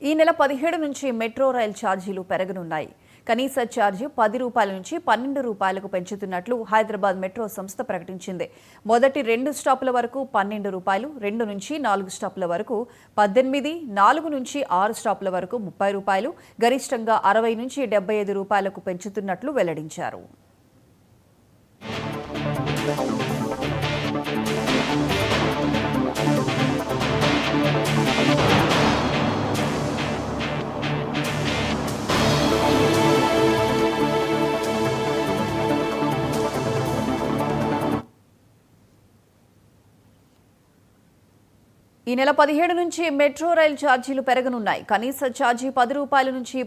ఈ నెల 17 నుంచి మెట్రో రైల్ ఛార్జీలు పెరగనున్నాయి. కనీస ఛార్జీ రూ. 10 నుంచి రూ. 12 పెంచుతున్నట్లు హైదరాబాద్ మెట్రో సంస్థ ప్రకటించింది. మొదటి 2 స్టాపుల వరకు రూ. 12, 2 నుంచి 4 స్టాపుల వరకు 18, 4 నుంచి 6 స్టాపుల వరకు రూ. 30, గరిష్టంగా 60 నుంచి 75 రూపాయలకు పెంచుతున్నట్లు వెల్లడించారు. ఈ నెల 17 నుంచి మెట్రో రైల్ ఛార్జీలు పెరగనున్నాయి. కనీస ఛార్జీ రూ. 10 నుంచి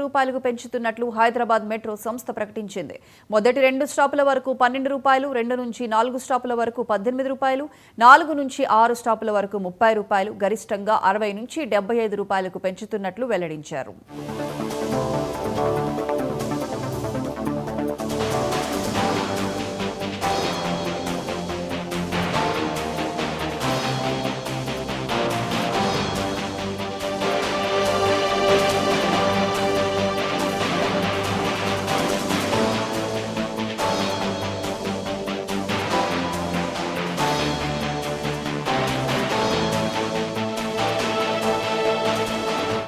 రూ. 12 పెంచుతున్నట్లు హైదరాబాద్ మెట్రో సంస్థ ప్రకటించింది. మొదటి 2 స్టాపుల వరకు రూ. 12, 2 నుంచి 4 స్టాపుల వరకు రూ. 18, 4 నుంచి 6 స్టాపుల వరకు రూ. 30, గరిష్టంగా 60 నుంచి 75 రూపాయలకు పెంచుతున్నట్లు వెల్లడించారు.